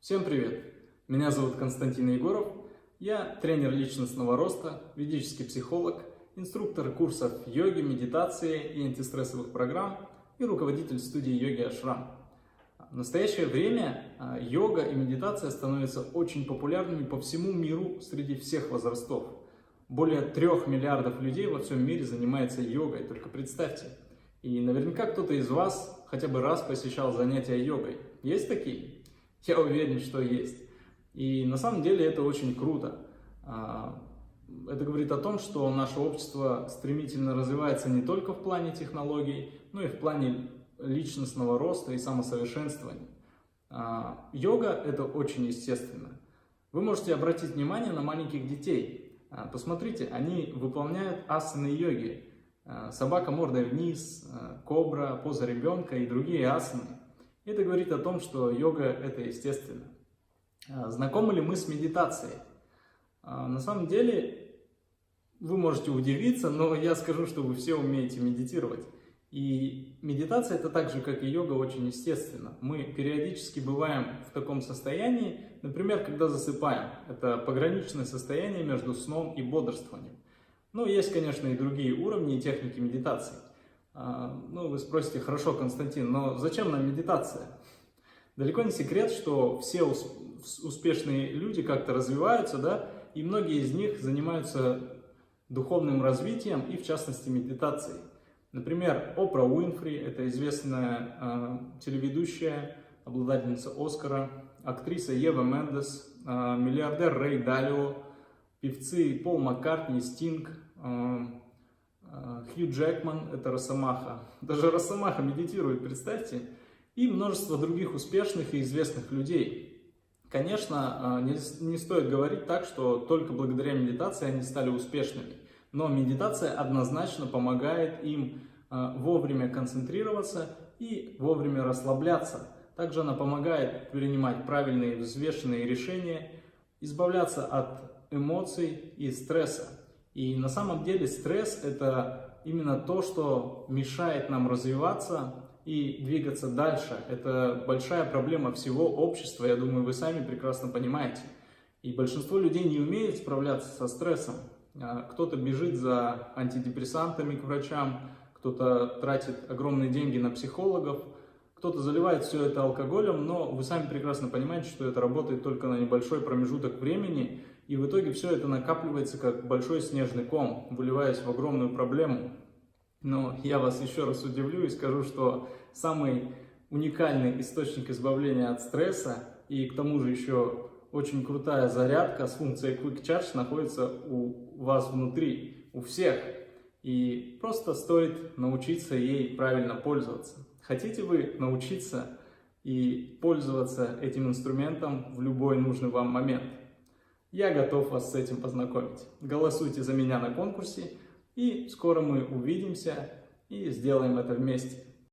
Всем привет! Меня зовут Константин Егоров. Я тренер личностного роста, ведический психолог, инструктор курсов йоги, медитации и антистрессовых программ и руководитель студии йоги Ашрам. В настоящее время йога и медитация становятся очень популярными по всему миру среди всех возрастов. Более 3 миллиардов людей во всем мире занимается йогой, только представьте. И наверняка кто-то из вас хотя бы раз посещал занятия йогой. Есть такие? Я уверен, что есть. И на самом деле это очень круто. Это говорит о том, что наше общество стремительно развивается не только в плане технологий, но и в плане личностного роста и самосовершенствования. Йога – это очень естественно. Вы можете обратить внимание на маленьких детей. Посмотрите, они выполняют асаны йоги. Собака мордой вниз, кобра, поза ребенка и другие асаны. Это говорит о том, что йога – это естественно. Знакомы ли мы с медитацией? На самом деле, вы можете удивиться, но я скажу, что вы все умеете медитировать. И медитация – это так же, как и йога, очень естественно. Мы периодически бываем в таком состоянии, например, когда засыпаем. Это пограничное состояние между сном и бодрствованием. Но есть, конечно, и другие уровни и техники медитации. Ну, вы спросите, хорошо, Константин, но зачем нам медитация? Далеко не секрет, что все успешные люди как-то развиваются, да, и многие из них занимаются духовным развитием и, в частности, медитацией. Например, Опра Уинфри, это известная телеведущая, обладательница Оскара, актриса Ева Мендес, миллиардер Рэй Далио, певцы Пол Маккартни, Стинг, Хью Джекман, это Росомаха. Даже Росомаха медитирует, представьте. И множество других успешных и известных людей. Конечно, не стоит говорить так, что только благодаря медитации они стали успешными. Но медитация однозначно помогает им вовремя концентрироваться и вовремя расслабляться. Также она помогает принимать правильные взвешенные решения, избавляться от эмоций и стресса. И на самом деле стресс – это именно то, что мешает нам развиваться и двигаться дальше. Это большая проблема всего общества, я думаю, вы сами прекрасно понимаете. И большинство людей не умеют справляться со стрессом. Кто-то бежит за антидепрессантами к врачам, кто-то тратит огромные деньги на психологов, кто-то заливает все это алкоголем, но вы сами прекрасно понимаете, что это работает только на небольшой промежуток времени, и в итоге все это накапливается как большой снежный ком, выливаясь в огромную проблему. Но я вас еще раз удивлю и скажу, что самый уникальный источник избавления от стресса и к тому же еще очень крутая зарядка с функцией Quick Charge находится у вас внутри, у всех. И просто стоит научиться ей правильно пользоваться. Хотите вы научиться и пользоваться этим инструментом в любой нужный вам момент? Я готов вас с этим познакомить. Голосуйте за меня на конкурсе, и скоро мы увидимся и сделаем это вместе.